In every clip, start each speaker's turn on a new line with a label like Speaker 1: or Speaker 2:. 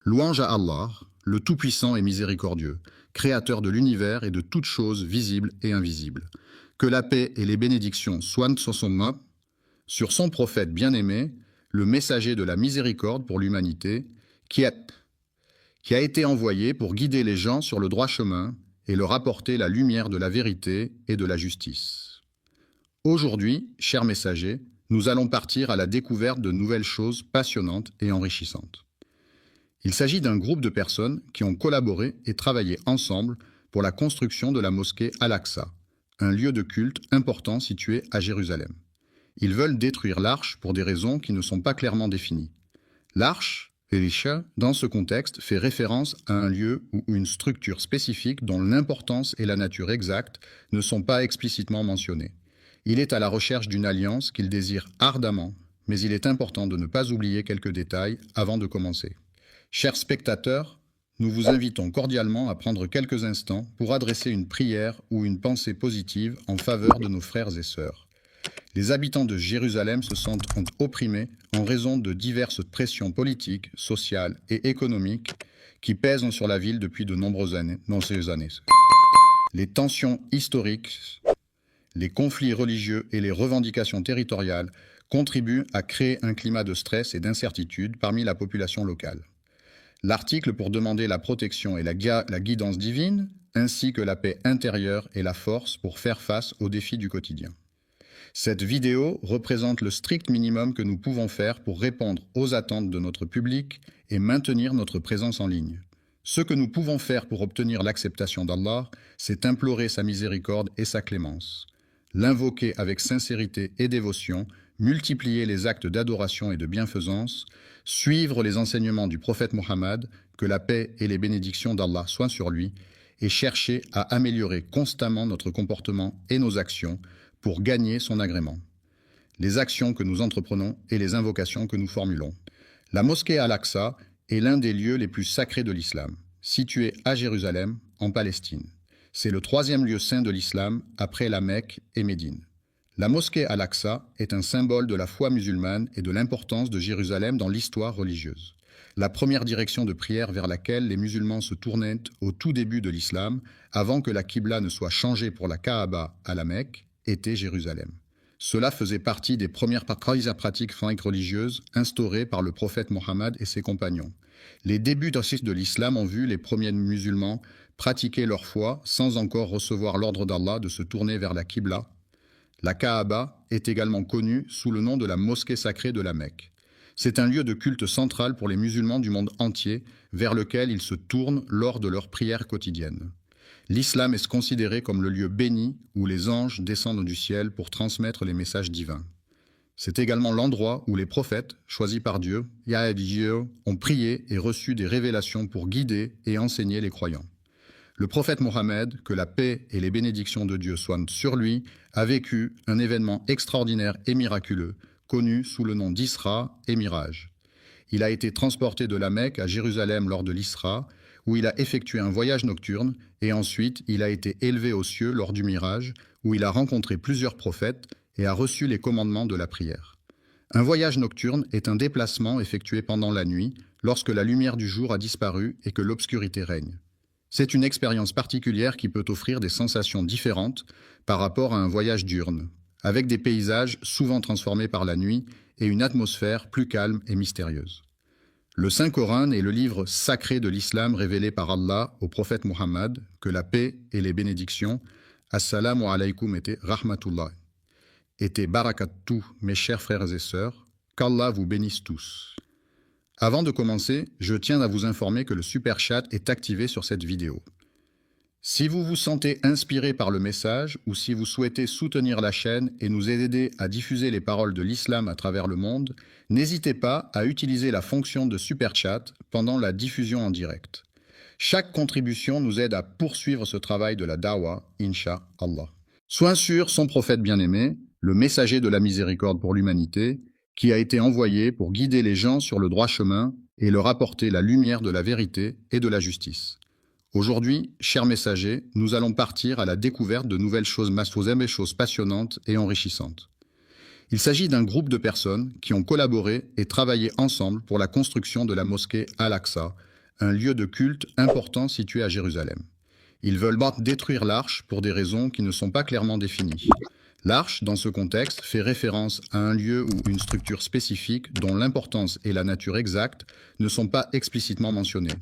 Speaker 1: Louange à Allah, le Tout-Puissant et Miséricordieux, Créateur de l'univers et de toutes choses visibles et invisibles. Que la paix et les bénédictions soient sur son nom, sur son prophète bien-aimé, le messager de la miséricorde pour l'humanité, qui a été envoyé pour guider les gens sur le droit chemin et leur apporter la lumière de la vérité et de la justice. Aujourd'hui, chers messagers, nous allons partir à la découverte de nouvelles choses passionnantes et enrichissantes. Il s'agit d'un groupe de personnes qui ont collaboré et travaillé ensemble pour la construction de la mosquée Al-Aqsa, un lieu de culte important situé à Jérusalem. Ils veulent détruire l'arche pour des raisons qui ne sont pas clairement définies. L'arche, Elisha, dans ce contexte, fait référence à un lieu ou une structure spécifique dont l'importance et la nature exacte ne sont pas explicitement mentionnées. Il est à la recherche d'une alliance qu'il désire ardemment, mais il est important de ne pas oublier quelques détails avant de commencer. Chers spectateurs, nous vous invitons cordialement à prendre quelques instants pour adresser une prière ou une pensée positive en faveur de nos frères et sœurs. Les habitants de Jérusalem se sentent opprimés en raison de diverses pressions politiques, sociales et économiques qui pèsent sur la ville depuis de nombreuses années. Les tensions historiques, les conflits religieux et les revendications territoriales contribuent à créer un climat de stress et d'incertitude parmi la population locale. L'article pour demander la protection et la guidance divine, ainsi que la paix intérieure et la force pour faire face aux défis du quotidien. Cette vidéo représente le strict minimum que nous pouvons faire pour répondre aux attentes de notre public et maintenir notre présence en ligne. Ce que nous pouvons faire pour obtenir l'acceptation d'Allah, c'est implorer sa miséricorde et sa clémence, l'invoquer avec sincérité et dévotion, multiplier les actes d'adoration et de bienfaisance, suivre les enseignements du prophète Mohammed, que la paix et les bénédictions d'Allah soient sur lui, et chercher à améliorer constamment notre comportement et nos actions pour gagner son agrément. Les actions que nous entreprenons et les invocations que nous formulons. La mosquée Al-Aqsa est l'un des lieux les plus sacrés de l'islam, situé à Jérusalem, en Palestine. C'est le troisième lieu saint de l'islam après la Mecque et Médine. La mosquée Al-Aqsa est un symbole de la foi musulmane et de l'importance de Jérusalem dans l'histoire religieuse. La première direction de prière vers laquelle les musulmans se tournaient au tout début de l'islam, avant que la Qibla ne soit changée pour la Kaaba à la Mecque, était Jérusalem. Cela faisait partie des premières pratiques religieuses instaurées par le prophète Mohammed et ses compagnons. Les débuts de l'islam ont vu les premiers musulmans pratiquer leur foi sans encore recevoir l'ordre d'Allah de se tourner vers la Qibla. La Kaaba est également connue sous le nom de la mosquée sacrée de la Mecque. C'est un lieu de culte central pour les musulmans du monde entier vers lequel ils se tournent lors de leurs prières quotidiennes. L'islam est considéré comme le lieu béni où les anges descendent du ciel pour transmettre les messages divins. C'est également l'endroit où les prophètes, choisis par Dieu, ont prié et reçu des révélations pour guider et enseigner les croyants. Le prophète Mohammed, que la paix et les bénédictions de Dieu soient sur lui, a vécu un événement extraordinaire et miraculeux, connu sous le nom d'Isra et Miraj. Il a été transporté de la Mecque à Jérusalem lors de l'Isra, où il a effectué un voyage nocturne, et ensuite il a été élevé aux cieux lors du Miraj, où il a rencontré plusieurs prophètes et a reçu les commandements de la prière. Un voyage nocturne est un déplacement effectué pendant la nuit, lorsque la lumière du jour a disparu et que l'obscurité règne. C'est une expérience particulière qui peut offrir des sensations différentes par rapport à un voyage diurne, avec des paysages souvent transformés par la nuit et une atmosphère plus calme et mystérieuse. Le Saint-Coran est le livre sacré de l'islam révélé par Allah au prophète Mohammed, que la paix et les bénédictions, Assalamu alaykum et rahmatullah, et barakatuh, mes chers frères et sœurs, qu'Allah vous bénisse tous. Avant de commencer, je tiens à vous informer que le Super Chat est activé sur cette vidéo. Si vous vous sentez inspiré par le message ou si vous souhaitez soutenir la chaîne et nous aider à diffuser les paroles de l'islam à travers le monde, n'hésitez pas à utiliser la fonction de Super Chat pendant la diffusion en direct. Chaque contribution nous aide à poursuivre ce travail de la Dawa, Inch'Allah. Soit sur son prophète bien-aimé, le messager de la miséricorde pour l'humanité, qui a été envoyé pour guider les gens sur le droit chemin et leur apporter la lumière de la vérité et de la justice. Aujourd'hui, chers messagers, nous allons partir à la découverte de nouvelles choses passionnantes et enrichissantes. Il s'agit d'un groupe de personnes qui ont collaboré et travaillé ensemble pour la construction de la mosquée Al-Aqsa, un lieu de culte important situé à Jérusalem. Ils veulent détruire l'arche pour des raisons qui ne sont pas clairement définies. L'arche, dans ce contexte, fait référence à un lieu ou une structure spécifique dont l'importance et la nature exacte ne sont pas explicitement mentionnées.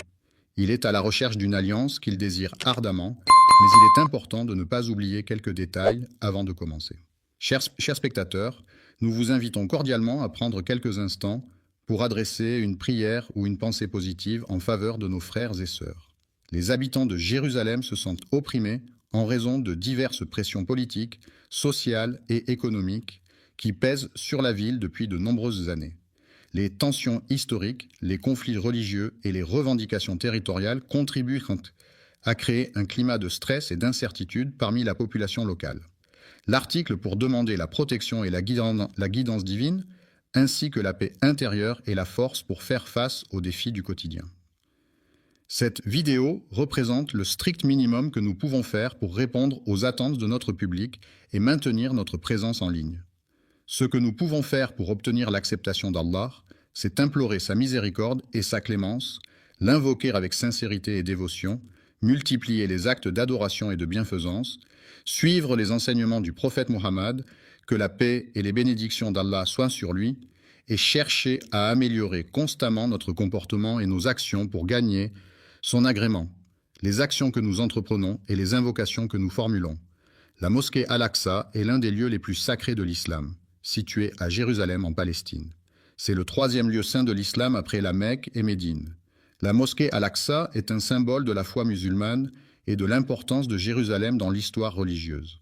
Speaker 1: Il est à la recherche d'une alliance qu'il désire ardemment, mais il est important de ne pas oublier quelques détails avant de commencer. Chers spectateurs, nous vous invitons cordialement à prendre quelques instants pour adresser une prière ou une pensée positive en faveur de nos frères et sœurs. Les habitants de Jérusalem se sentent opprimés en raison de diverses pressions politiques, sociales et économiques qui pèsent sur la ville depuis de nombreuses années. Les tensions historiques, les conflits religieux et les revendications territoriales contribuent à créer un climat de stress et d'incertitude parmi la population locale. L'article pour demander la protection et la guidance divine, ainsi que la paix intérieure et la force pour faire face aux défis du quotidien. Cette vidéo représente le strict minimum que nous pouvons faire pour répondre aux attentes de notre public et maintenir notre présence en ligne. Ce que nous pouvons faire pour obtenir l'acceptation d'Allah, c'est implorer sa miséricorde et sa clémence, l'invoquer avec sincérité et dévotion, multiplier les actes d'adoration et de bienfaisance, suivre les enseignements du prophète Mohammed, que la paix et les bénédictions d'Allah soient sur lui, et chercher à améliorer constamment notre comportement et nos actions pour gagner son agrément, les actions que nous entreprenons et les invocations que nous formulons. La mosquée Al-Aqsa est l'un des lieux les plus sacrés de l'islam, situé à Jérusalem en Palestine. C'est le troisième lieu saint de l'islam après la Mecque et Médine. La mosquée Al-Aqsa est un symbole de la foi musulmane et de l'importance de Jérusalem dans l'histoire religieuse.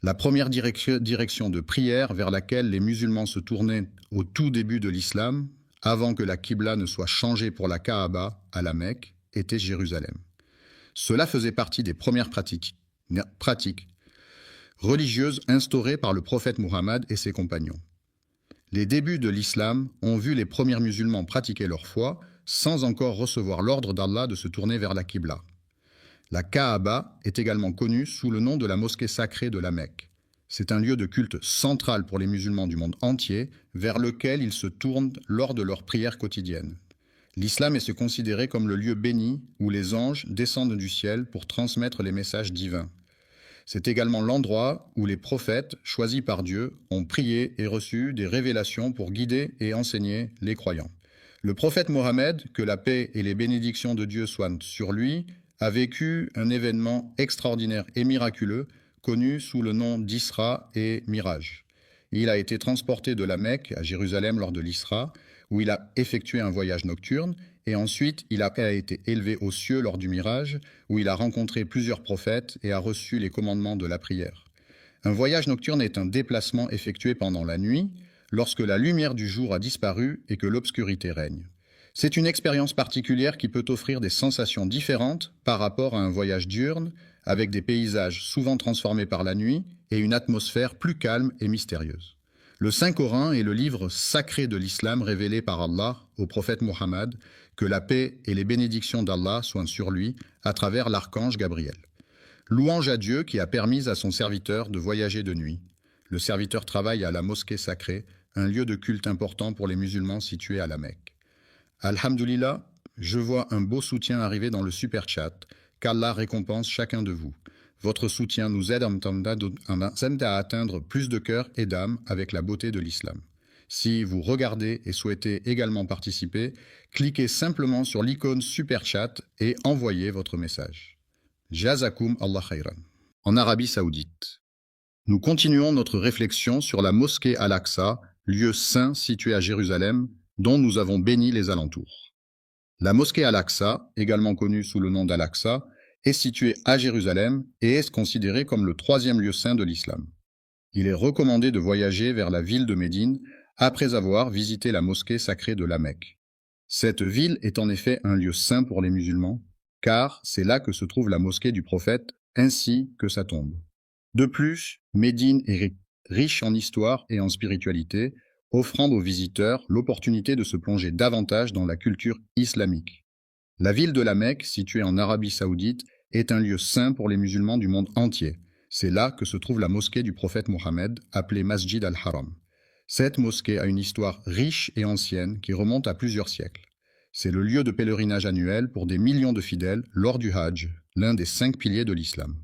Speaker 1: La première direction de prière vers laquelle les musulmans se tournaient au tout début de l'islam, avant que la Qibla ne soit changée pour la Kaaba à la Mecque, était Jérusalem. Cela faisait partie des premières pratiques religieuses instaurées par le prophète Mohammed et ses compagnons. Les débuts de l'islam ont vu les premiers musulmans pratiquer leur foi sans encore recevoir l'ordre d'Allah de se tourner vers la Qibla. La Kaaba est également connue sous le nom de la mosquée sacrée de la Mecque. C'est un lieu de culte central pour les musulmans du monde entier vers lequel ils se tournent lors de leurs prières quotidiennes. L'islam est considéré comme le lieu béni où les anges descendent du ciel pour transmettre les messages divins. C'est également l'endroit où les prophètes, choisis par Dieu, ont prié et reçu des révélations pour guider et enseigner les croyants. Le prophète Mohammed, que la paix et les bénédictions de Dieu soient sur lui, a vécu un événement extraordinaire et miraculeux connu sous le nom d'Isra et Miraj. Il a été transporté de la Mecque à Jérusalem lors de l'Isra, où il a effectué un voyage nocturne, et ensuite il a été élevé aux cieux lors du Mirage, où il a rencontré plusieurs prophètes et a reçu les commandements de la prière. Un voyage nocturne est un déplacement effectué pendant la nuit, lorsque la lumière du jour a disparu et que l'obscurité règne. C'est une expérience particulière qui peut offrir des sensations différentes par rapport à un voyage diurne, avec des paysages souvent transformés par la nuit et une atmosphère plus calme et mystérieuse. Le Saint-Coran est le livre sacré de l'islam révélé par Allah au prophète Mohammed, que la paix et les bénédictions d'Allah soient sur lui à travers l'archange Gabriel. Louange à Dieu qui a permis à son serviteur de voyager de nuit. Le serviteur travaille à la mosquée sacrée, un lieu de culte important pour les musulmans situé à la Mecque. Alhamdulillah, je vois un beau soutien arriver dans le super chat, qu'Allah récompense chacun de vous. Votre soutien nous aide à atteindre plus de cœurs et d'âmes avec la beauté de l'islam. Si vous regardez et souhaitez également participer, cliquez simplement sur l'icône Super Chat et envoyez votre message. Jazakum Allah khayran. En Arabie Saoudite. Nous continuons notre réflexion sur la mosquée Al-Aqsa, lieu saint situé à Jérusalem, dont nous avons béni les alentours. La mosquée Al-Aqsa, également connue sous le nom d'Al-Aqsa, est située à Jérusalem et est considérée comme le troisième lieu saint de l'islam. Il est recommandé de voyager vers la ville de Médine après avoir visité la mosquée sacrée de la Mecque. Cette ville est en effet un lieu saint pour les musulmans, car c'est là que se trouve la mosquée du prophète ainsi que sa tombe. De plus, Médine est riche en histoire et en spiritualité, offrant aux visiteurs l'opportunité de se plonger davantage dans la culture islamique. La ville de la Mecque, située en Arabie Saoudite, est un lieu saint pour les musulmans du monde entier. C'est là que se trouve la mosquée du prophète Mohammed, appelée Masjid al-Haram. Cette mosquée a une histoire riche et ancienne qui remonte à plusieurs siècles. C'est le lieu de pèlerinage annuel pour des millions de fidèles lors du Hajj, l'un des 5 piliers de l'islam.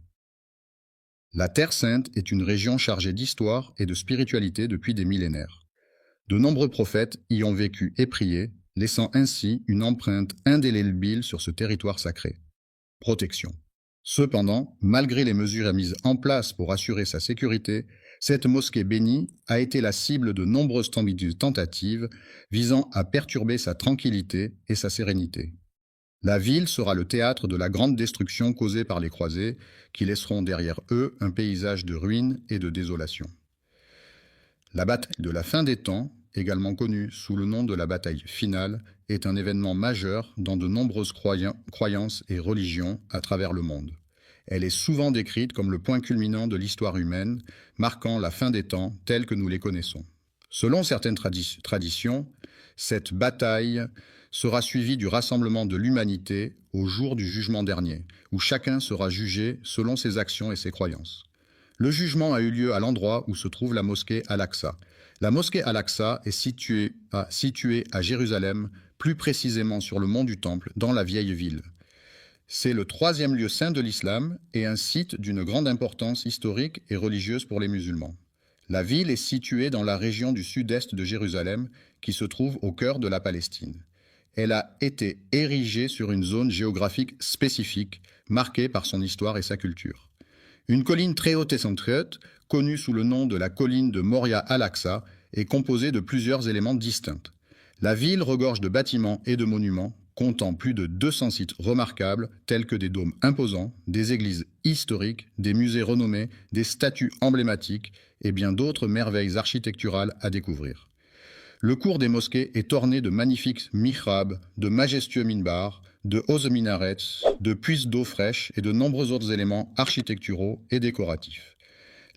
Speaker 1: La Terre Sainte est une région chargée d'histoire et de spiritualité depuis des millénaires. De nombreux prophètes y ont vécu et prié, laissant ainsi une empreinte indélébile sur ce territoire sacré. Protection. Cependant, malgré les mesures mises en place pour assurer sa sécurité, cette mosquée bénie a été la cible de nombreuses tentatives visant à perturber sa tranquillité et sa sérénité. La ville sera le théâtre de la grande destruction causée par les croisés, qui laisseront derrière eux un paysage de ruines et de désolation. La bataille de la fin des temps, également connue sous le nom de la bataille finale, est un événement majeur dans de nombreuses croyances et religions à travers le monde. Elle est souvent décrite comme le point culminant de l'histoire humaine, marquant la fin des temps tels que nous les connaissons. Selon certaines traditions, cette bataille sera suivie du rassemblement de l'humanité au jour du jugement dernier, où chacun sera jugé selon ses actions et ses croyances. Le jugement a eu lieu à l'endroit où se trouve la mosquée Al-Aqsa. La mosquée Al-Aqsa est située à Jérusalem, plus précisément sur le mont du Temple, dans la vieille ville. C'est le 3e lieu saint de l'islam et un site d'une grande importance historique et religieuse pour les musulmans. La ville est située dans la région du sud-est de Jérusalem, qui se trouve au cœur de la Palestine. Elle a été érigée sur une zone géographique spécifique, marquée par son histoire et sa culture. Une colline très haute et centrée, connue sous le nom de la colline de Moria Al-Aqsa, est composée de plusieurs éléments distincts. La ville regorge de bâtiments et de monuments, comptant plus de 200 sites remarquables, tels que des dômes imposants, des églises historiques, des musées renommés, des statues emblématiques et bien d'autres merveilles architecturales à découvrir. Le cours des mosquées est orné de magnifiques mihrabs, de majestueux minbars, de hauts minarets, de puits d'eau fraîche et de nombreux autres éléments architecturaux et décoratifs.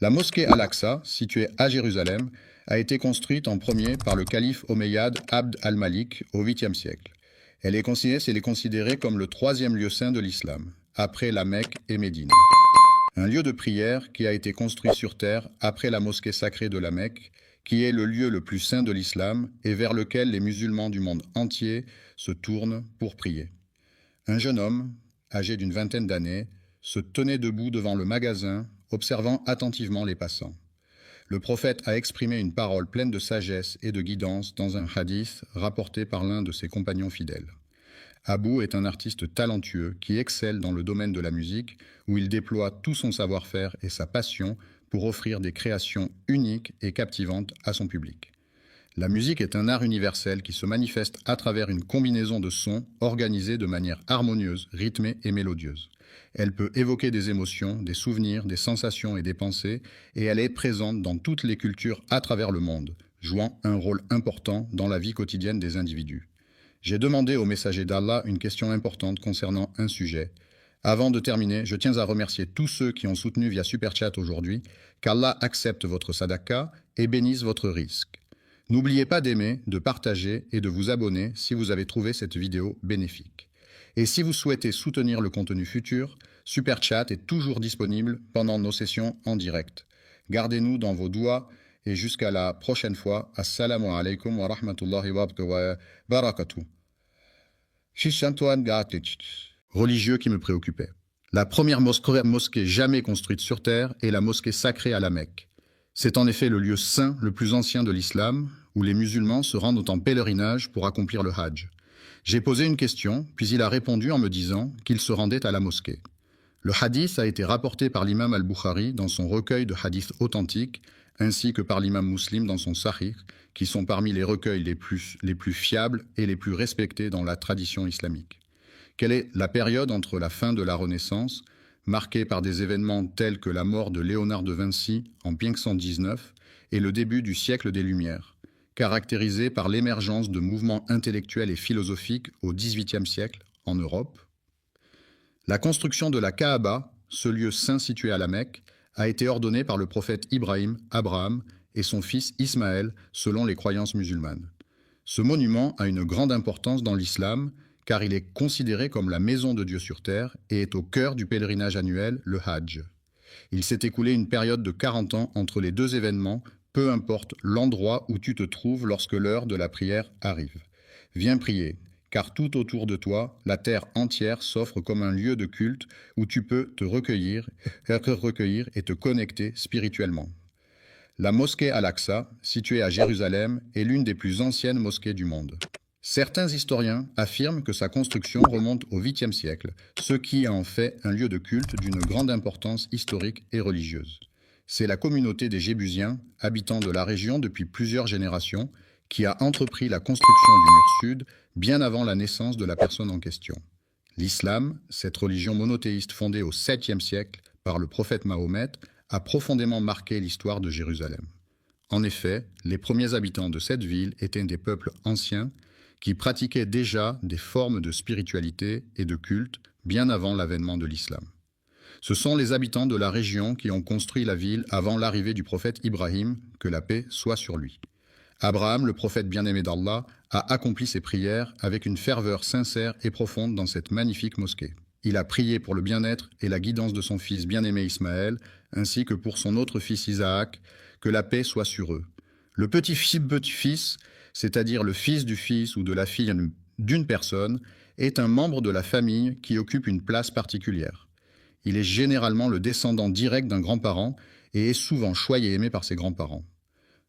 Speaker 1: La mosquée Al-Aqsa, située à Jérusalem, a été construite en premier par le calife omeyyade Abd al-Malik au 8e siècle. Elle est considérée comme le 3e lieu saint de l'islam, après la Mecque et Médine. Un lieu de prière qui a été construit sur terre après la mosquée sacrée de la Mecque, qui est le lieu le plus saint de l'islam et vers lequel les musulmans du monde entier se tournent pour prier. Un jeune homme, âgé d'une vingtaine d'années, se tenait debout devant le magasin, observant attentivement les passants. Le prophète a exprimé une parole pleine de sagesse et de guidance dans un hadith rapporté par l'un de ses compagnons fidèles. Abou est un artiste talentueux qui excelle dans le domaine de la musique, où il déploie tout son savoir-faire et sa passion pour offrir des créations uniques et captivantes à son public. La musique est un art universel qui se manifeste à travers une combinaison de sons organisés de manière harmonieuse, rythmée et mélodieuse. Elle peut évoquer des émotions, des souvenirs, des sensations et des pensées, et elle est présente dans toutes les cultures à travers le monde, jouant un rôle important dans la vie quotidienne des individus. J'ai demandé au messager d'Allah une question importante concernant un sujet. Avant de terminer, je tiens à remercier tous ceux qui ont soutenu via Super Chat aujourd'hui, qu'Allah accepte votre sadaqa et bénisse votre risque. N'oubliez pas d'aimer, de partager et de vous abonner si vous avez trouvé cette vidéo bénéfique. Et si vous souhaitez soutenir le contenu futur, Super Chat est toujours disponible pendant nos sessions en direct. Gardez-nous dans vos doigts et jusqu'à la prochaine fois. Assalamu alaikum wa rahmatullahi wa barakatuh. Religieux qui me préoccupait. La première mosquée jamais construite sur terre est la mosquée sacrée à la Mecque. C'est en effet le lieu saint le plus ancien de l'islam, où les musulmans se rendent en pèlerinage pour accomplir le Hajj. J'ai posé une question, puis il a répondu en me disant qu'il se rendait à la mosquée. Le hadith a été rapporté par l'imam al-Bukhari dans son recueil de hadiths authentiques, ainsi que par l'imam Muslim dans son Sahih, qui sont parmi les recueils les plus fiables et les plus respectés dans la tradition islamique. Quelle est la période entre la fin de la Renaissance, marquée par des événements tels que la mort de Léonard de Vinci en 1519 et le début du siècle des Lumières, caractérisé par l'émergence de mouvements intellectuels et philosophiques au XVIIIe siècle en Europe? La construction de la Kaaba, ce lieu saint situé à la Mecque, a été ordonnée par le prophète Abraham et son fils Ismaël selon les croyances musulmanes. Ce monument a une grande importance dans l'islam car il est considéré comme la maison de Dieu sur terre et est au cœur du pèlerinage annuel, le Hajj. Il s'est écoulé une période de 40 ans entre les deux événements, peu importe l'endroit où tu te trouves lorsque l'heure de la prière arrive. Viens prier, car tout autour de toi, la terre entière s'offre comme un lieu de culte où tu peux te recueillir et te connecter spirituellement. La mosquée Al-Aqsa, située à Jérusalem, est l'une des plus anciennes mosquées du monde. Certains historiens affirment que sa construction remonte au 8e siècle, ce qui en fait un lieu de culte d'une grande importance historique et religieuse. C'est la communauté des Jébusiens, habitants de la région depuis plusieurs générations, qui a entrepris la construction du mur sud bien avant la naissance de la personne en question. L'islam, cette religion monothéiste fondée au 7e siècle par le prophète Mahomet, a profondément marqué l'histoire de Jérusalem. En effet, les premiers habitants de cette ville étaient des peuples anciens qui pratiquaient déjà des formes de spiritualité et de culte bien avant l'avènement de l'islam. Ce sont les habitants de la région qui ont construit la ville avant l'arrivée du prophète Ibrahim, que la paix soit sur lui. Abraham, le prophète bien-aimé d'Allah, a accompli ses prières avec une ferveur sincère et profonde dans cette magnifique mosquée. Il a prié pour le bien-être et la guidance de son fils bien-aimé Ismaël, ainsi que pour son autre fils Isaac, que la paix soit sur eux. Le petit-fils, c'est-à-dire le fils du fils ou de la fille d'une personne, est un membre de la famille qui occupe une place particulière. Il est généralement le descendant direct d'un grand-parent et est souvent choyé et aimé par ses grands-parents.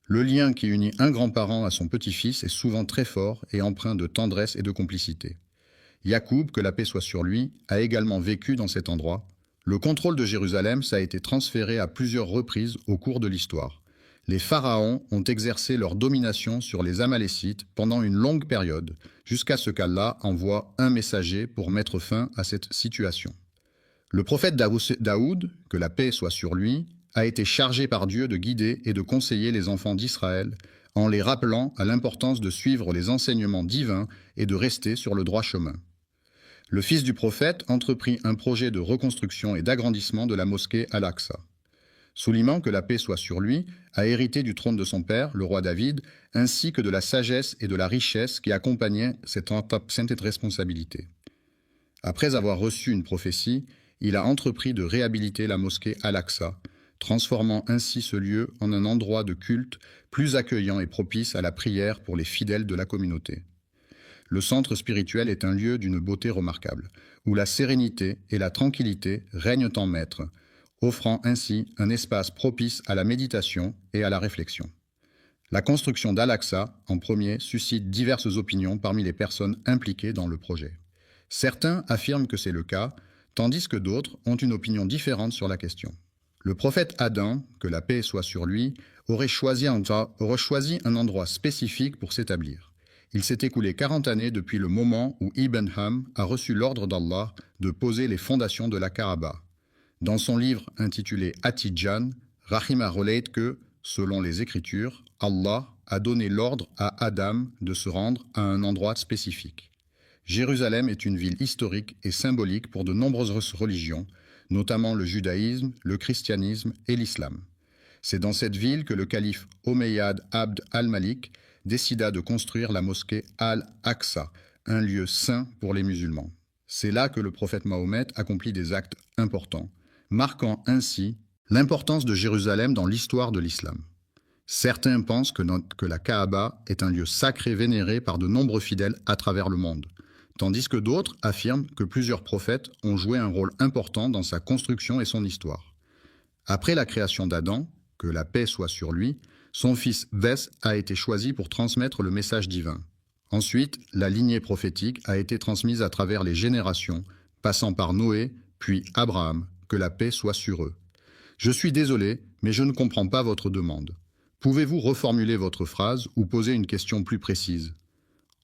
Speaker 1: Le lien qui unit un grand-parent à son petit-fils est souvent très fort et empreint de tendresse et de complicité. Yacoub, que la paix soit sur lui, a également vécu dans cet endroit. Le contrôle de Jérusalem a été transféré à plusieurs reprises au cours de l'histoire. Les pharaons ont exercé leur domination sur les Amalécites pendant une longue période, jusqu'à ce qu'Allah envoie un messager pour mettre fin à cette situation. Le prophète Daoud, que la paix soit sur lui, a été chargé par Dieu de guider et de conseiller les enfants d'Israël en les rappelant à l'importance de suivre les enseignements divins et de rester sur le droit chemin. Le fils du prophète entreprit un projet de reconstruction et d'agrandissement de la mosquée Al-Aqsa. Sulayman, que la paix soit sur lui, a hérité du trône de son père, le roi David, ainsi que de la sagesse et de la richesse qui accompagnaient cette responsabilité. Après avoir reçu une prophétie, il a entrepris de réhabiliter la mosquée Al-Aqsa, transformant ainsi ce lieu en un endroit de culte plus accueillant et propice à la prière pour les fidèles de la communauté. Le centre spirituel est un lieu d'une beauté remarquable, où la sérénité et la tranquillité règnent en maître, offrant ainsi un espace propice à la méditation et à la réflexion. La construction d'Al-Aqsa, en premier, suscite diverses opinions parmi les personnes impliquées dans le projet. Certains affirment que c'est le cas, tandis que d'autres ont une opinion différente sur la question. Le prophète Adam, que la paix soit sur lui, aurait choisi un endroit spécifique pour s'établir. Il s'est écoulé 40 années depuis le moment où Ibn Ham a reçu l'ordre d'Allah de poser les fondations de la Kaaba. Dans son livre intitulé At-Tidjan, Rahima relate que, selon les Écritures, Allah a donné l'ordre à Adam de se rendre à un endroit spécifique. Jérusalem est une ville historique et symbolique pour de nombreuses religions, notamment le judaïsme, le christianisme et l'islam. C'est dans cette ville que le calife Omeyyad Abd al-Malik décida de construire la mosquée Al-Aqsa, un lieu saint pour les musulmans. C'est là que le prophète Mahomet accomplit des actes importants, marquant ainsi l'importance de Jérusalem dans l'histoire de l'islam. Certains pensent que la Kaaba est un lieu sacré vénéré par de nombreux fidèles à travers le monde, tandis que d'autres affirment que plusieurs prophètes ont joué un rôle important dans sa construction et son histoire. Après la création d'Adam, que la paix soit sur lui, son fils Vès a été choisi pour transmettre le message divin. Ensuite, la lignée prophétique a été transmise à travers les générations, passant par Noé, puis Abraham, que la paix soit sur eux. Je suis désolé, mais je ne comprends pas votre demande. Pouvez-vous reformuler votre phrase ou poser une question plus précise?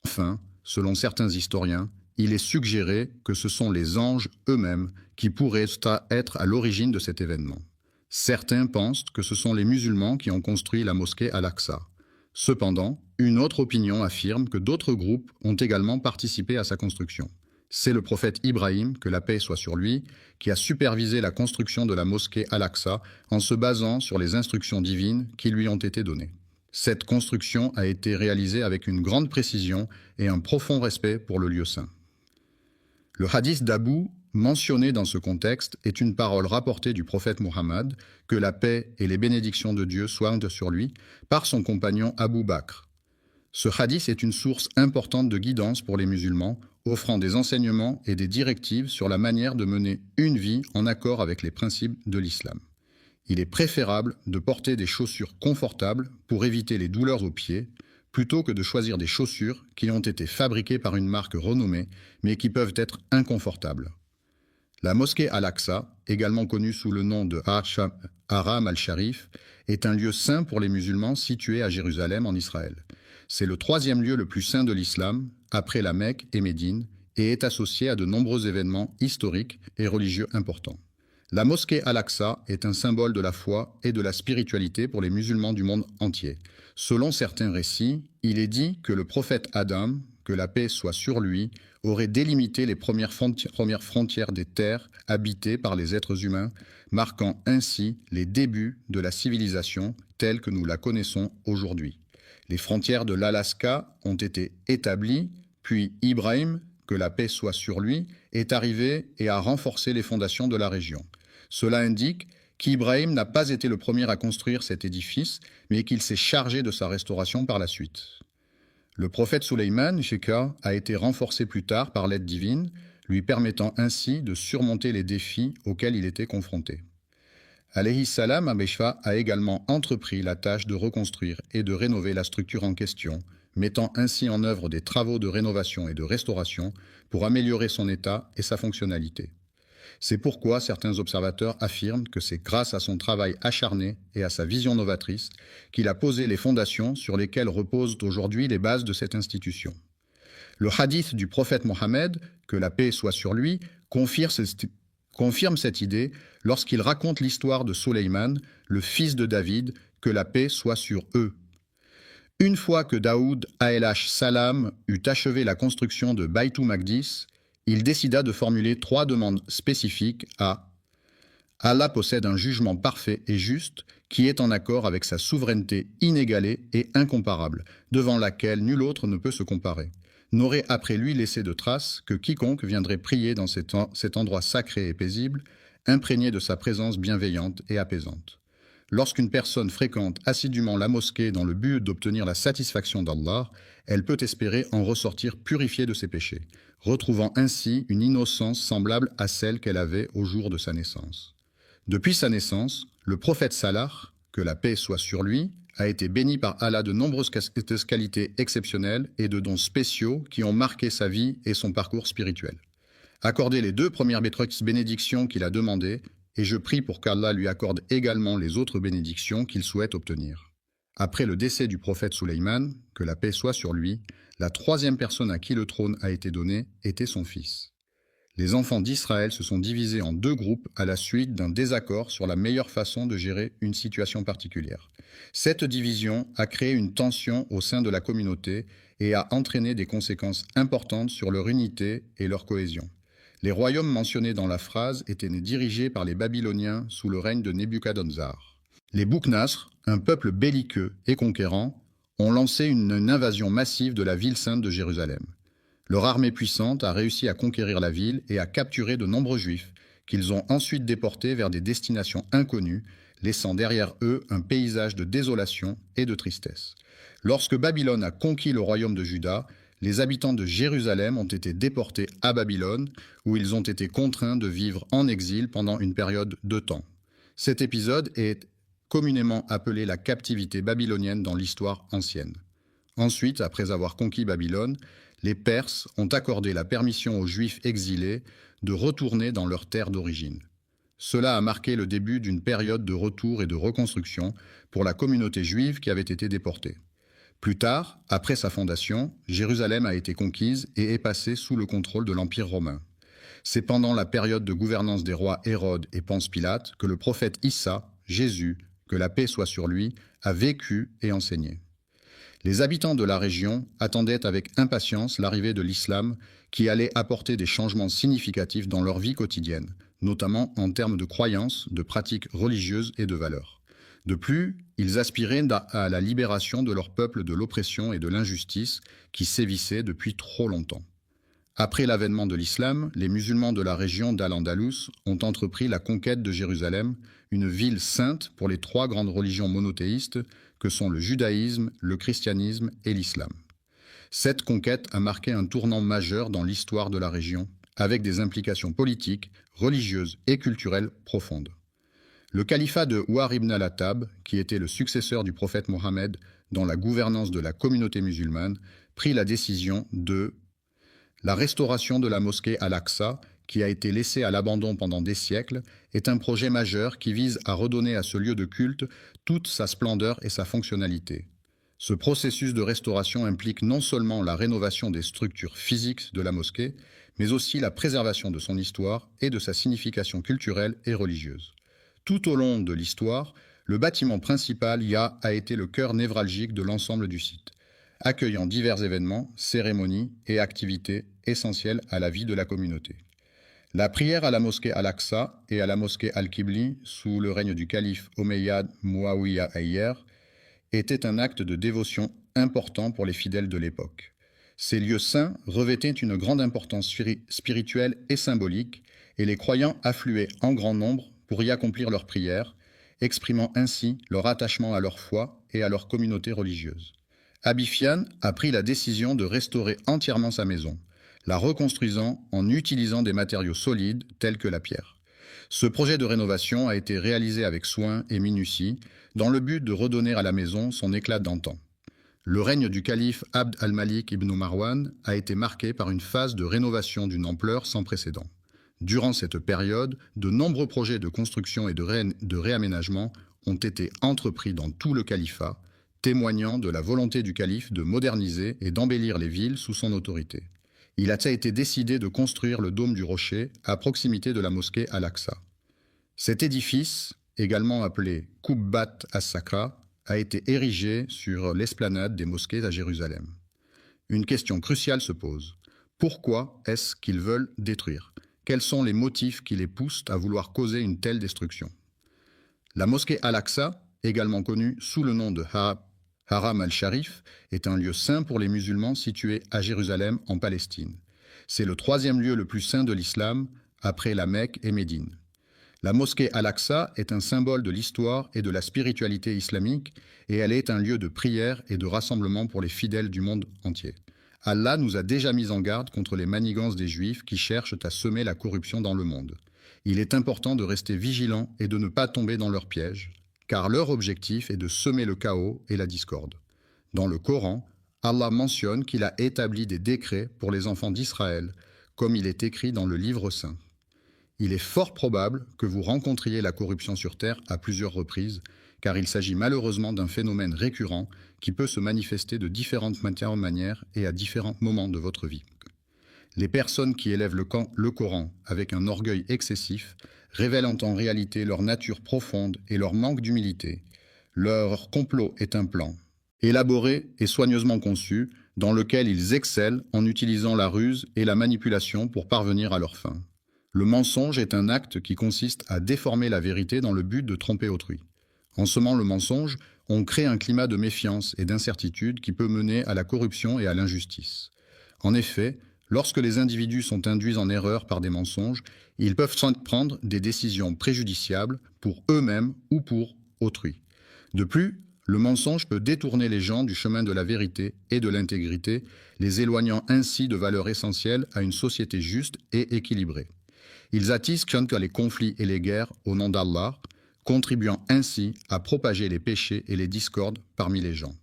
Speaker 1: Enfin, selon certains historiens, il est suggéré que ce sont les anges eux-mêmes qui pourraient être à l'origine de cet événement. Certains pensent que ce sont les musulmans qui ont construit la mosquée Al-Aqsa. Cependant, une autre opinion affirme que d'autres groupes ont également participé à sa construction. C'est le prophète Ibrahim, que la paix soit sur lui, qui a supervisé la construction de la mosquée Al-Aqsa en se basant sur les instructions divines qui lui ont été données. Cette construction a été réalisée avec une grande précision et un profond respect pour le lieu saint. Le hadith d'Abu, mentionné dans ce contexte, est une parole rapportée du prophète Muhammad, que la paix et les bénédictions de Dieu soient sur lui, par son compagnon Abu Bakr. Ce hadith est une source importante de guidance pour les musulmans, offrant des enseignements et des directives sur la manière de mener une vie en accord avec les principes de l'islam. Il est préférable de porter des chaussures confortables pour éviter les douleurs aux pieds, plutôt que de choisir des chaussures qui ont été fabriquées par une marque renommée, mais qui peuvent être inconfortables. La mosquée Al-Aqsa, également connue sous le nom de Haram al-Sharif, est un lieu saint pour les musulmans situé à Jérusalem en Israël. C'est le troisième lieu le plus saint de l'islam, après la Mecque et Médine, et est associé à de nombreux événements historiques et religieux importants. La mosquée Al-Aqsa est un symbole de la foi et de la spiritualité pour les musulmans du monde entier. Selon certains récits, il est dit que le prophète Adam, que la paix soit sur lui, aurait délimité les premières frontières des terres habitées par les êtres humains, marquant ainsi les débuts de la civilisation telle que nous la connaissons aujourd'hui. Les frontières de l'Alaska ont été établies, puis Ibrahim, que la paix soit sur lui, est arrivé et a renforcé les fondations de la région. Cela indique qu'Ibrahim n'a pas été le premier à construire cet édifice, mais qu'il s'est chargé de sa restauration par la suite. Le prophète Sulayman, Sheka, a été renforcé plus tard par l'aide divine, lui permettant ainsi de surmonter les défis auxquels il était confronté. Alayhi salam Abeshfa a également entrepris la tâche de reconstruire et de rénover la structure en question, mettant ainsi en œuvre des travaux de rénovation et de restauration pour améliorer son état et sa fonctionnalité. C'est pourquoi certains observateurs affirment que c'est grâce à son travail acharné et à sa vision novatrice qu'il a posé les fondations sur lesquelles reposent aujourd'hui les bases de cette institution. Le hadith du prophète Mohammed, que la paix soit sur lui, confirme cette idée lorsqu'il raconte l'histoire de Sulayman, le fils de David, que la paix soit sur eux. Une fois que Daoud alayhi salam eut achevé la construction de Baytul Maqdis, il décida de formuler 3 demandes spécifiques à Allah possède un jugement parfait et juste qui est en accord avec sa souveraineté inégalée et incomparable, devant laquelle nul autre ne peut se comparer. N'aurait après lui laissé de traces que quiconque viendrait prier dans cet endroit sacré et paisible, imprégné de sa présence bienveillante et apaisante. Lorsqu'une personne fréquente assidûment la mosquée dans le but d'obtenir la satisfaction d'Allah, elle peut espérer en ressortir purifiée de ses péchés, retrouvant ainsi une innocence semblable à celle qu'elle avait au jour de sa naissance. Depuis sa naissance, le prophète Salah, que la paix soit sur lui, a été béni par Allah de nombreuses qualités exceptionnelles et de dons spéciaux qui ont marqué sa vie et son parcours spirituel. Accordez les 2 premières bénédictions qu'il a demandées, et je prie pour qu'Allah lui accorde également les autres bénédictions qu'il souhaite obtenir. Après le décès du prophète Sulayman, que la paix soit sur lui, la 3e personne à qui le trône a été donné était son fils. Les enfants d'Israël se sont divisés en 2 groupes à la suite d'un désaccord sur la meilleure façon de gérer une situation particulière. Cette division a créé une tension au sein de la communauté et a entraîné des conséquences importantes sur leur unité et leur cohésion. Les royaumes mentionnés dans la phrase étaient dirigés par les Babyloniens sous le règne de Nebuchadnezzar. Les Boukhnas, un peuple belliqueux et conquérant, ont lancé une invasion massive de la ville sainte de Jérusalem. Leur armée puissante a réussi à conquérir la ville et à capturer de nombreux juifs, qu'ils ont ensuite déportés vers des destinations inconnues, laissant derrière eux un paysage de désolation et de tristesse. Lorsque Babylone a conquis le royaume de Juda, les habitants de Jérusalem ont été déportés à Babylone, où ils ont été contraints de vivre en exil pendant une période de temps. Cet épisode est communément appelé la captivité babylonienne dans l'histoire ancienne. Ensuite, après avoir conquis Babylone, les Perses ont accordé la permission aux Juifs exilés de retourner dans leur terre d'origine. Cela a marqué le début d'une période de retour et de reconstruction pour la communauté juive qui avait été déportée. Plus tard, après sa fondation, Jérusalem a été conquise et est passée sous le contrôle de l'Empire romain. C'est pendant la période de gouvernance des rois Hérode et Ponce Pilate que le prophète Issa, Jésus, que la paix soit sur lui, a vécu et enseigné. Les habitants de la région attendaient avec impatience l'arrivée de l'islam qui allait apporter des changements significatifs dans leur vie quotidienne, notamment en termes de croyances, de pratiques religieuses et de valeurs. De plus, ils aspiraient à la libération de leur peuple de l'oppression et de l'injustice qui sévissaient depuis trop longtemps. Après l'avènement de l'islam, les musulmans de la région d'Al-Andalus ont entrepris la conquête de Jérusalem, une ville sainte pour les 3 grandes religions monothéistes que sont le judaïsme, le christianisme et l'islam. Cette conquête a marqué un tournant majeur dans l'histoire de la région, avec des implications politiques, religieuses et culturelles profondes. Le califat de Ouar ibn al-Attab, qui était le successeur du prophète Mohammed dans la gouvernance de la communauté musulmane, prit la décision de la restauration de la mosquée Al-Aqsa, qui a été laissée à l'abandon pendant des siècles, est un projet majeur qui vise à redonner à ce lieu de culte toute sa splendeur et sa fonctionnalité. Ce processus de restauration implique non seulement la rénovation des structures physiques de la mosquée, mais aussi la préservation de son histoire et de sa signification culturelle et religieuse. Tout au long de l'histoire, le bâtiment principal a été le cœur névralgique de l'ensemble du site, accueillant divers événements, cérémonies et activités essentielles à la vie de la communauté. La prière à la mosquée Al-Aqsa et à la mosquée Al-Qibli, sous le règne du calife Omeyyade Muawiyya Ayyer, était un acte de dévotion important pour les fidèles de l'époque. Ces lieux saints revêtaient une grande importance spirituelle et symbolique, et les croyants affluaient en grand nombre pour y accomplir leurs prières, exprimant ainsi leur attachement à leur foi et à leur communauté religieuse. Abi Fian a pris la décision de restaurer entièrement sa maison, la reconstruisant en utilisant des matériaux solides tels que la pierre. Ce projet de rénovation a été réalisé avec soin et minutie, dans le but de redonner à la maison son éclat d'antan. Le règne du calife Abd al-Malik ibn Marwan a été marqué par une phase de rénovation d'une ampleur sans précédent. Durant cette période, de nombreux projets de construction et de réaménagement ont été entrepris dans tout le califat, témoignant de la volonté du calife de moderniser et d'embellir les villes sous son autorité. Il a été décidé de construire le dôme du rocher à proximité de la mosquée Al-Aqsa. Cet édifice, également appelé Qubbat as-Sakra, a été érigé sur l'esplanade des mosquées à Jérusalem. Une question cruciale se pose. Pourquoi est-ce qu'ils veulent détruire ? Quels sont les motifs qui les poussent à vouloir causer une telle destruction ? La mosquée Al-Aqsa, également connue sous le nom de Haram al-Sharif, est un lieu saint pour les musulmans situé à Jérusalem, en Palestine. C'est le troisième lieu le plus saint de l'islam, après la Mecque et Médine. La mosquée Al-Aqsa est un symbole de l'histoire et de la spiritualité islamique, et elle est un lieu de prière et de rassemblement pour les fidèles du monde entier. Allah nous a déjà mis en garde contre les manigances des Juifs qui cherchent à semer la corruption dans le monde. Il est important de rester vigilant et de ne pas tomber dans leurs pièges, car leur objectif est de semer le chaos et la discorde. Dans le Coran, Allah mentionne qu'il a établi des décrets pour les enfants d'Israël, comme il est écrit dans le Livre saint. Il est fort probable que vous rencontriez la corruption sur Terre à plusieurs reprises, car il s'agit malheureusement d'un phénomène récurrent qui peut se manifester de différentes manières et à différents moments de votre vie. Les personnes qui élèvent le Coran avec un orgueil excessif révèlent en réalité leur nature profonde et leur manque d'humilité. Leur complot est un plan, élaboré et soigneusement conçu, dans lequel ils excellent en utilisant la ruse et la manipulation pour parvenir à leur fin. Le mensonge est un acte qui consiste à déformer la vérité dans le but de tromper autrui. En semant le mensonge, on crée un climat de méfiance et d'incertitude qui peut mener à la corruption et à l'injustice. En effet, lorsque les individus sont induits en erreur par des mensonges, ils peuvent prendre des décisions préjudiciables pour eux-mêmes ou pour autrui. De plus, le mensonge peut détourner les gens du chemin de la vérité et de l'intégrité, les éloignant ainsi de valeurs essentielles à une société juste et équilibrée. Ils attisent les conflits et les guerres au nom d'Allah, contribuant ainsi à propager les péchés et les discordes parmi les gens.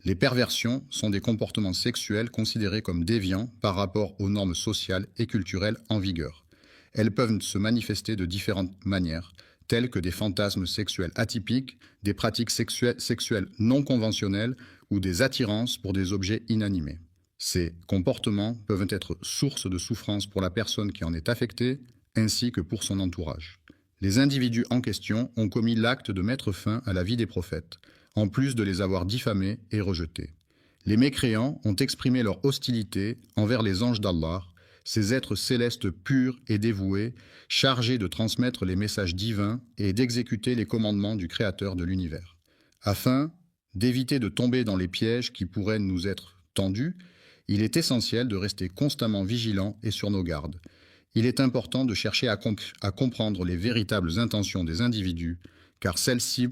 Speaker 1: Les perversions sont des comportements sexuels considérés comme déviants par rapport aux normes sociales et culturelles en vigueur. Elles peuvent se manifester de différentes manières, telles que des fantasmes sexuels atypiques, des pratiques sexuelles non conventionnelles ou des attirances pour des objets inanimés. Ces comportements peuvent être source de souffrance pour la personne qui en est affectée, ainsi que pour son entourage. Les individus en question ont commis l'acte de mettre fin à la vie des prophètes, en plus de les avoir diffamés et rejetés. Les mécréants ont exprimé leur hostilité envers les anges d'Allah, ces êtres célestes purs et dévoués, chargés de transmettre les messages divins et d'exécuter les commandements du Créateur de l'univers. Afin d'éviter de tomber dans les pièges qui pourraient nous être tendus, il est essentiel de rester constamment vigilant et sur nos gardes. Il est important de chercher à comprendre les véritables intentions des individus, car celles-ci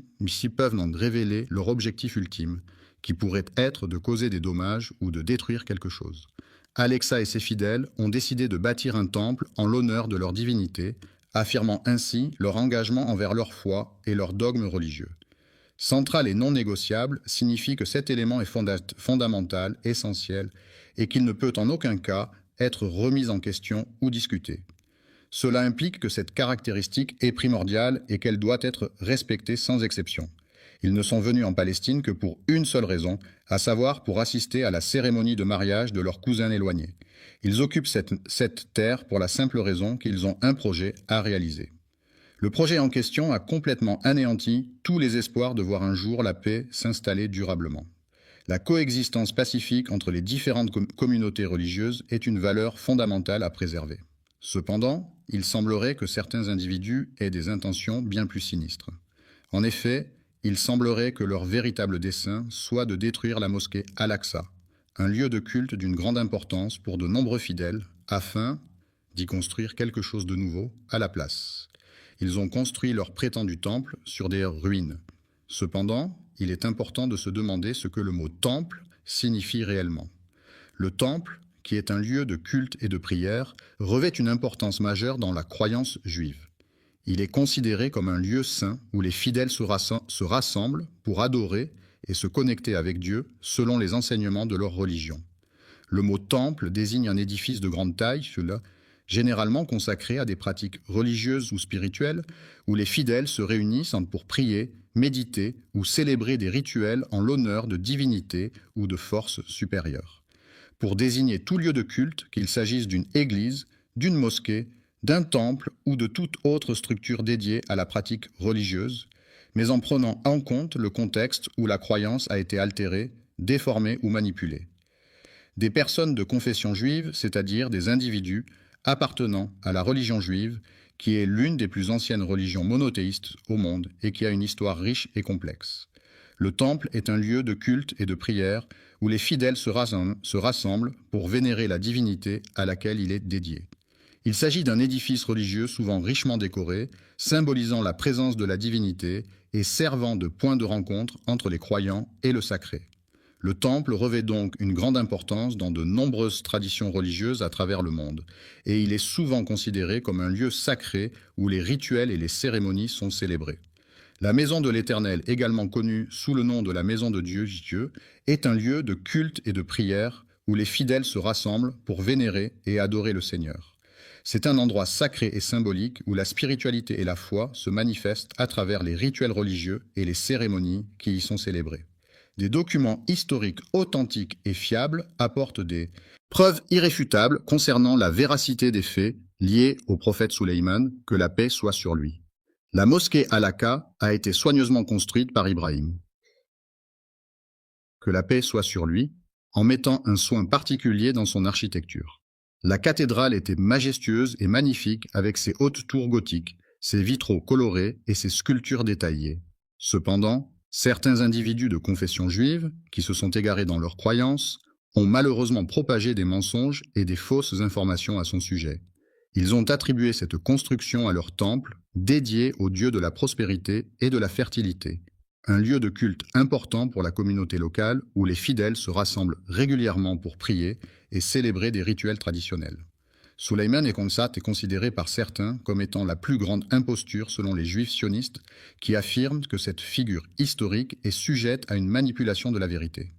Speaker 1: peuvent en révéler leur objectif ultime, qui pourrait être de causer des dommages ou de détruire quelque chose. Alexa et ses fidèles ont décidé de bâtir un temple en l'honneur de leur divinité, affirmant ainsi leur engagement envers leur foi et leurs dogmes religieux. Central et non négociable signifie que cet élément est fondamental, essentiel, et qu'il ne peut en aucun cas être remis en question ou discuté. Cela implique que cette caractéristique est primordiale et qu'elle doit être respectée sans exception. Ils ne sont venus en Palestine que pour une seule raison, à savoir pour assister à la cérémonie de mariage de leur cousin éloigné. Ils occupent cette terre pour la simple raison qu'ils ont un projet à réaliser. Le projet en question a complètement anéanti tous les espoirs de voir un jour la paix s'installer durablement. La coexistence pacifique entre les différentes communautés religieuses est une valeur fondamentale à préserver. Cependant, il semblerait que certains individus aient des intentions bien plus sinistres. En effet, il semblerait que leur véritable dessein soit de détruire la mosquée Al-Aqsa, un lieu de culte d'une grande importance pour de nombreux fidèles, afin d'y construire quelque chose de nouveau à la place. Ils ont construit leur prétendu temple sur des ruines. Cependant, il est important de se demander ce que le mot « temple » signifie réellement. Le temple, qui est un lieu de culte et de prière, revêt une importance majeure dans la croyance juive. Il est considéré comme un lieu saint où les fidèles se rassemblent pour adorer et se connecter avec Dieu selon les enseignements de leur religion. Le mot « temple » désigne un édifice de grande taille, généralement consacré à des pratiques religieuses ou spirituelles, où les fidèles se réunissent pour prier, méditer ou célébrer des rituels en l'honneur de divinités ou de forces supérieures. Pour désigner tout lieu de culte, qu'il s'agisse d'une église, d'une mosquée, d'un temple ou de toute autre structure dédiée à la pratique religieuse, mais en prenant en compte le contexte où la croyance a été altérée, déformée ou manipulée. Des personnes de confession juive, c'est-à-dire des individus appartenant à la religion juive, qui est l'une des plus anciennes religions monothéistes au monde et qui a une histoire riche et complexe. Le temple est un lieu de culte et de prière où les fidèles se rassemblent pour vénérer la divinité à laquelle il est dédié. Il s'agit d'un édifice religieux souvent richement décoré, symbolisant la présence de la divinité et servant de point de rencontre entre les croyants et le sacré. Le temple revêt donc une grande importance dans de nombreuses traditions religieuses à travers le monde, et il est souvent considéré comme un lieu sacré où les rituels et les cérémonies sont célébrés. La maison de l'Éternel, également connue sous le nom de la maison de Dieu, est un lieu de culte et de prière où les fidèles se rassemblent pour vénérer et adorer le Seigneur. C'est un endroit sacré et symbolique où la spiritualité et la foi se manifestent à travers les rituels religieux et les cérémonies qui y sont célébrées. Des documents historiques authentiques et fiables apportent des preuves irréfutables concernant la véracité des faits liés au prophète Sulayman, que la paix soit sur lui. La mosquée Al-Aqsa a été soigneusement construite par Ibrahim, que la paix soit sur lui, en mettant un soin particulier dans son architecture. La cathédrale était majestueuse et magnifique avec ses hautes tours gothiques, ses vitraux colorés et ses sculptures détaillées. Cependant, certains individus de confession juive, qui se sont égarés dans leurs croyances, ont malheureusement propagé des mensonges et des fausses informations à son sujet. Ils ont attribué cette construction à leur temple, dédié au dieu de la prospérité et de la fertilité, un lieu de culte important pour la communauté locale où les fidèles se rassemblent régulièrement pour prier et célébrer des rituels traditionnels. Sulayman Ekhonsat est considéré par certains comme étant la plus grande imposture selon les juifs sionistes qui affirment que cette figure historique est sujette à une manipulation de la vérité.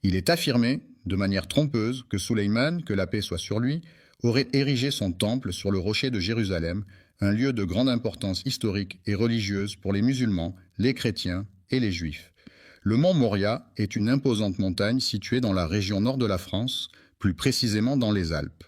Speaker 1: Il est affirmé, de manière trompeuse, que Sulayman, que la paix soit sur lui, aurait érigé son temple sur le rocher de Jérusalem, un lieu de grande importance historique et religieuse pour les musulmans, les chrétiens et les juifs. Le mont Moria est une imposante montagne située dans la région nord de la France, plus précisément dans les Alpes.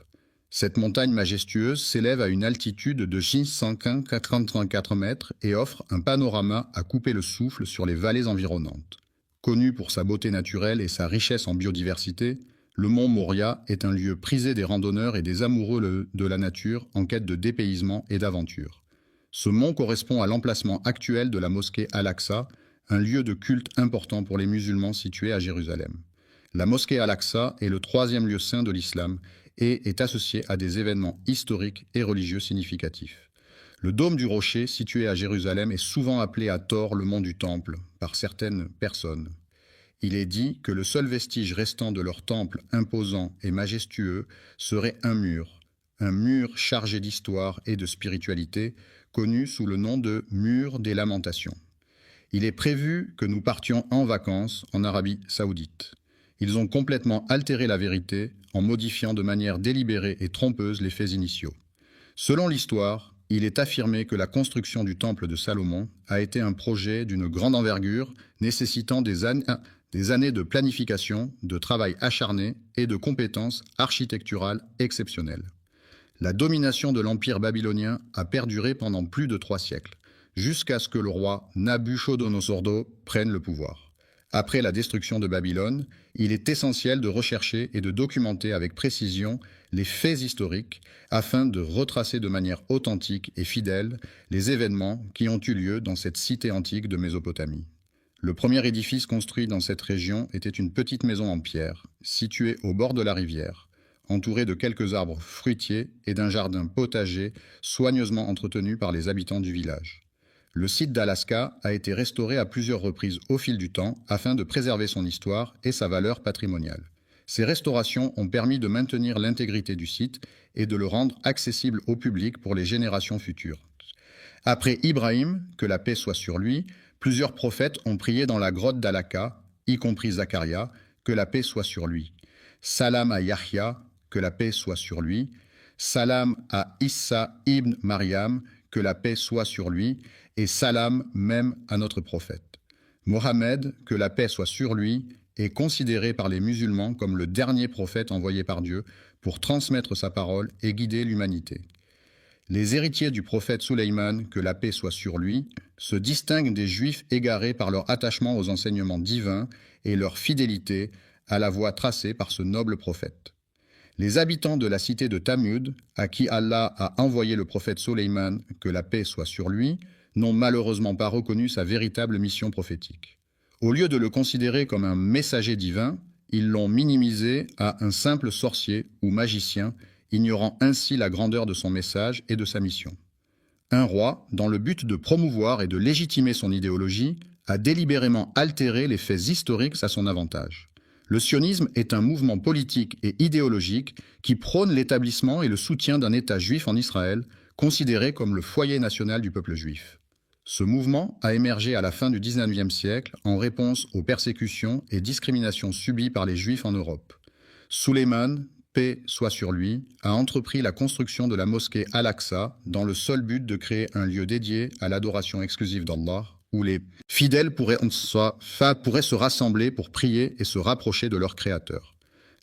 Speaker 1: Cette montagne majestueuse s'élève à une altitude de 644 mètres et offre un panorama à couper le souffle sur les vallées environnantes. Connu pour sa beauté naturelle et sa richesse en biodiversité, le mont Moria est un lieu prisé des randonneurs et des amoureux de la nature en quête de dépaysement et d'aventure. Ce mont correspond à l'emplacement actuel de la mosquée Al-Aqsa, un lieu de culte important pour les musulmans situé à Jérusalem. La mosquée Al-Aqsa est le troisième lieu saint de l'islam et est associé à des événements historiques et religieux significatifs. Le dôme du rocher, situé à Jérusalem, est souvent appelé à tort le mont du Temple par certaines personnes. Il est dit que le seul vestige restant de leur temple imposant et majestueux serait un mur chargé d'histoire et de spiritualité, connu sous le nom de mur des lamentations. Il est prévu que nous partions en vacances en Arabie Saoudite. Ils ont complètement altéré la vérité en modifiant de manière délibérée et trompeuse les faits initiaux. Selon l'histoire, il est affirmé que la construction du temple de Salomon a été un projet d'une grande envergure nécessitant des années de planification, de travail acharné et de compétences architecturales exceptionnelles. La domination de l'Empire babylonien a perduré pendant plus de 3 siècles, jusqu'à ce que le roi Nabuchodonosor II prenne le pouvoir. Après la destruction de Babylone, il est essentiel de rechercher et de documenter avec précision les faits historiques afin de retracer de manière authentique et fidèle les événements qui ont eu lieu dans cette cité antique de Mésopotamie. Le premier édifice construit dans cette région était une petite maison en pierre, située au bord de la rivière, entourée de quelques arbres fruitiers et d'un jardin potager soigneusement entretenu par les habitants du village. Le site d'Alaska a été restauré à plusieurs reprises au fil du temps afin de préserver son histoire et sa valeur patrimoniale. Ces restaurations ont permis de maintenir l'intégrité du site et de le rendre accessible au public pour les générations futures. Après Ibrahim, que la paix soit sur lui, plusieurs prophètes ont prié dans la grotte d'Alaka, y compris Zacharia, que la paix soit sur lui. Salam à Yahya, que la paix soit sur lui. Salam à Issa ibn Maryam, que la paix soit sur lui, et salam même à notre prophète. Mohammed, que la paix soit sur lui, est considéré par les musulmans comme le dernier prophète envoyé par Dieu pour transmettre sa parole et guider l'humanité. Les héritiers du prophète Sulayman, que la paix soit sur lui, se distinguent des juifs égarés par leur attachement aux enseignements divins et leur fidélité à la voie tracée par ce noble prophète. Les habitants de la cité de Thamud, à qui Allah a envoyé le prophète Sulayman, que la paix soit sur lui, n'ont malheureusement pas reconnu sa véritable mission prophétique. Au lieu de le considérer comme un messager divin, ils l'ont minimisé à un simple sorcier ou magicien, ignorant ainsi la grandeur de son message et de sa mission. Un roi, dans le but de promouvoir et de légitimer son idéologie, a délibérément altéré les faits historiques à son avantage. Le sionisme est un mouvement politique et idéologique qui prône l'établissement et le soutien d'un État juif en Israël, considéré comme le foyer national du peuple juif. Ce mouvement a émergé à la fin du XIXe siècle en réponse aux persécutions et discriminations subies par les Juifs en Europe. Sulayman, paix soit sur lui, a entrepris la construction de la mosquée Al-Aqsa dans le seul but de créer un lieu dédié à l'adoration exclusive d'Allah, où les fidèles pourraient se rassembler pour prier et se rapprocher de leur Créateur.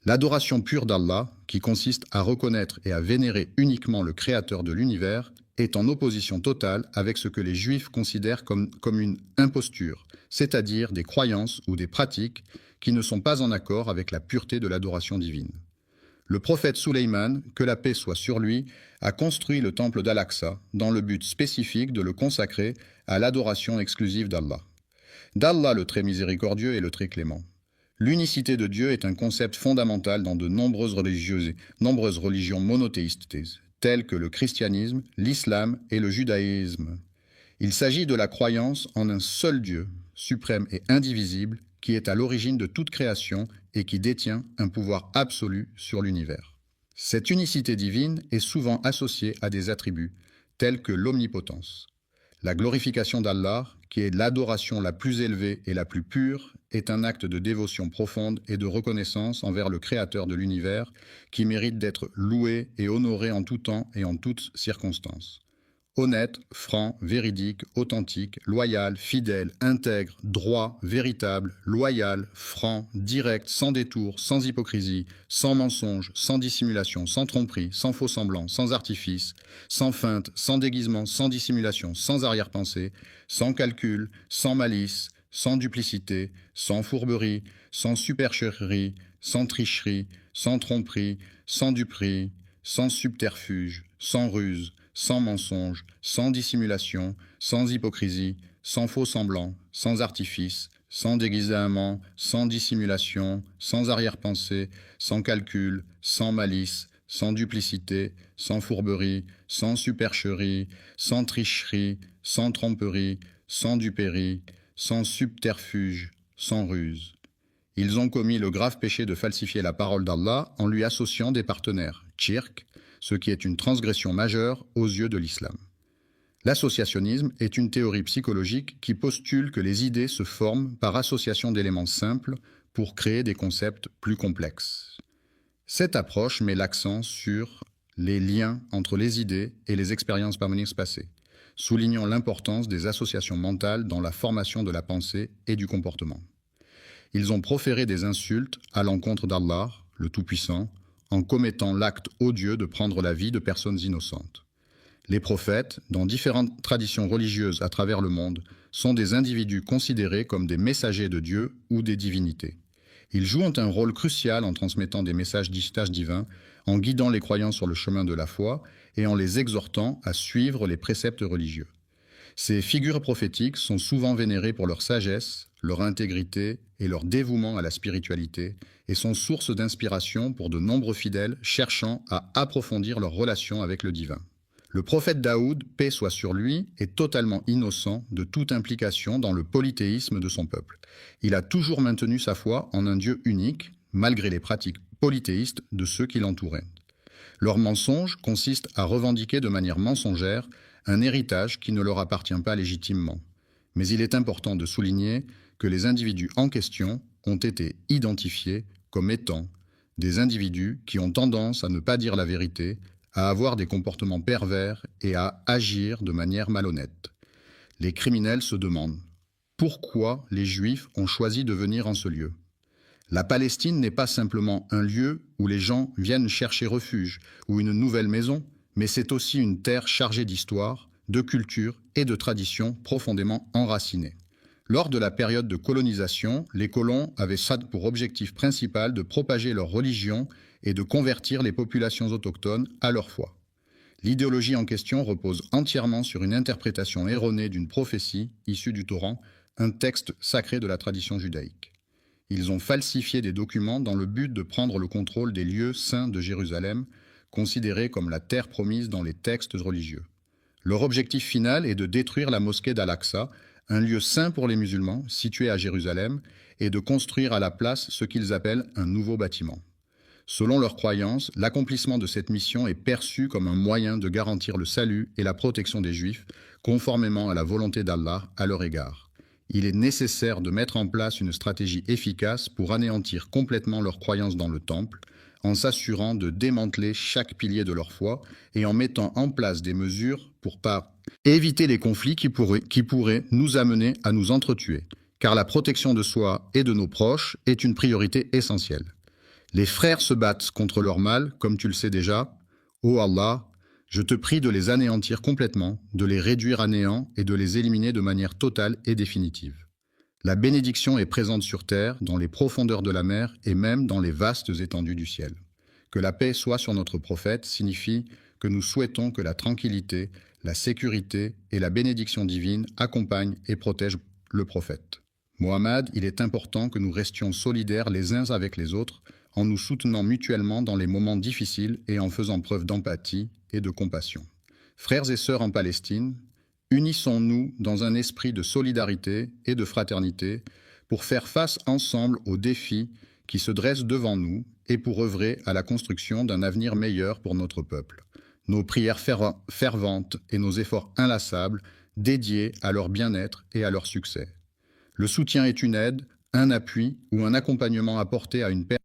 Speaker 1: L'adoration pure d'Allah, qui consiste à reconnaître et à vénérer uniquement le Créateur de l'univers, est en opposition totale avec ce que les Juifs considèrent comme une imposture, c'est-à-dire des croyances ou des pratiques qui ne sont pas en accord avec la pureté de l'adoration divine. Le prophète Sulayman, que la paix soit sur lui, a construit le temple d'Al-Aqsa dans le but spécifique de le consacrer à l'adoration exclusive d'Allah. D'Allah le très miséricordieux et le très clément. L'unicité de Dieu est un concept fondamental dans de nombreuses religions monothéistes, telles que le christianisme, l'islam et le judaïsme. Il s'agit de la croyance en un seul Dieu, suprême et indivisible, qui est à l'origine de toute création et qui détient un pouvoir absolu sur l'univers. Cette unicité divine est souvent associée à des attributs, tels que l'omnipotence. La glorification d'Allah, qui est l'adoration la plus élevée et la plus pure, est un acte de dévotion profonde et de reconnaissance envers le Créateur de l'univers, qui mérite d'être loué et honoré en tout temps et en toutes circonstances. Honnête, franc, véridique, authentique, loyal, fidèle, intègre, droit, véritable, loyal, franc, direct, sans détour, sans hypocrisie, sans mensonge, sans dissimulation, sans tromperie, sans faux semblant, sans artifice, sans feinte, sans déguisement, sans dissimulation, sans arrière-pensée, sans calcul, sans malice, sans duplicité, sans fourberie, sans supercherie, sans tricherie, sans tromperie, sans duperie, sans subterfuge, sans ruse, sans mensonge, sans dissimulation, sans hypocrisie, sans faux semblant, sans artifice, sans déguisement, sans dissimulation, sans arrière-pensée, sans calcul, sans malice, sans duplicité, sans fourberie, sans supercherie, sans tricherie, sans tromperie, sans duperie, sans subterfuge, sans ruse. Ils ont commis le grave péché de falsifier la parole d'Allah en lui associant des partenaires, shirk, ce qui est une transgression majeure aux yeux de l'islam. L'associationnisme est une théorie psychologique qui postule que les idées se forment par association d'éléments simples pour créer des concepts plus complexes. Cette approche met l'accent sur les liens entre les idées et les expériences par venir passées, soulignant l'importance des associations mentales dans la formation de la pensée et du comportement. Ils ont proféré des insultes à l'encontre d'Allah, le Tout-Puissant, en commettant l'acte odieux de prendre la vie de personnes innocentes. Les prophètes, dans différentes traditions religieuses à travers le monde, sont des individus considérés comme des messagers de Dieu ou des divinités. Ils jouent un rôle crucial en transmettant des messages divins, en guidant les croyants sur le chemin de la foi et en les exhortant à suivre les préceptes religieux. Ces figures prophétiques sont souvent vénérées pour leur sagesse, leur intégrité et leur dévouement à la spiritualité et sont source d'inspiration pour de nombreux fidèles cherchant à approfondir leur relation avec le divin. Le prophète Daoud, paix soit sur lui, est totalement innocent de toute implication dans le polythéisme de son peuple. Il a toujours maintenu sa foi en un Dieu unique, malgré les pratiques polythéistes de ceux qui l'entouraient. Leur mensonge consiste à revendiquer de manière mensongère un héritage qui ne leur appartient pas légitimement. Mais il est important de souligner que les individus en question ont été identifiés comme étant des individus qui ont tendance à ne pas dire la vérité, à avoir des comportements pervers et à agir de manière malhonnête. Les criminels se demandent pourquoi les Juifs ont choisi de venir en ce lieu. La Palestine n'est pas simplement un lieu où les gens viennent chercher refuge ou une nouvelle maison, mais c'est aussi une terre chargée d'histoire, de culture et de traditions profondément enracinées. Lors de la période de colonisation, les colons avaient ça pour objectif principal de propager leur religion et de convertir les populations autochtones à leur foi. L'idéologie en question repose entièrement sur une interprétation erronée d'une prophétie issue du Coran, un texte sacré de la tradition judaïque. Ils ont falsifié des documents dans le but de prendre le contrôle des lieux saints de Jérusalem, considérés comme la terre promise dans les textes religieux. Leur objectif final est de détruire la mosquée d'Al-Aqsa, un lieu saint pour les musulmans, situé à Jérusalem, et de construire à la place ce qu'ils appellent un nouveau bâtiment. Selon leurs croyances, l'accomplissement de cette mission est perçu comme un moyen de garantir le salut et la protection des Juifs, conformément à la volonté d'Allah à leur égard. Il est nécessaire de mettre en place une stratégie efficace pour anéantir complètement leurs croyances dans le temple, en s'assurant de démanteler chaque pilier de leur foi et en mettant en place des mesures pour éviter les conflits qui pourraient nous amener à nous entretuer, car la protection de soi et de nos proches est une priorité essentielle. Les frères se battent contre leur mal, comme tu le sais déjà. Ô Allah, je te prie de les anéantir complètement, de les réduire à néant et de les éliminer de manière totale et définitive. La bénédiction est présente sur terre, dans les profondeurs de la mer et même dans les vastes étendues du ciel. Que la paix soit sur notre prophète signifie que nous souhaitons que la tranquillité, la sécurité et la bénédiction divine accompagnent et protègent le prophète. Mohammed, il est important que nous restions solidaires les uns avec les autres, en nous soutenant mutuellement dans les moments difficiles et en faisant preuve d'empathie et de compassion. Frères et sœurs en Palestine, unissons-nous dans un esprit de solidarité et de fraternité pour faire face ensemble aux défis qui se dressent devant nous et pour œuvrer à la construction d'un avenir meilleur pour notre peuple. Nos prières ferventes et nos efforts inlassables dédiés à leur bien-être et à leur succès. Le soutien est une aide, un appui ou un accompagnement apporté à une personne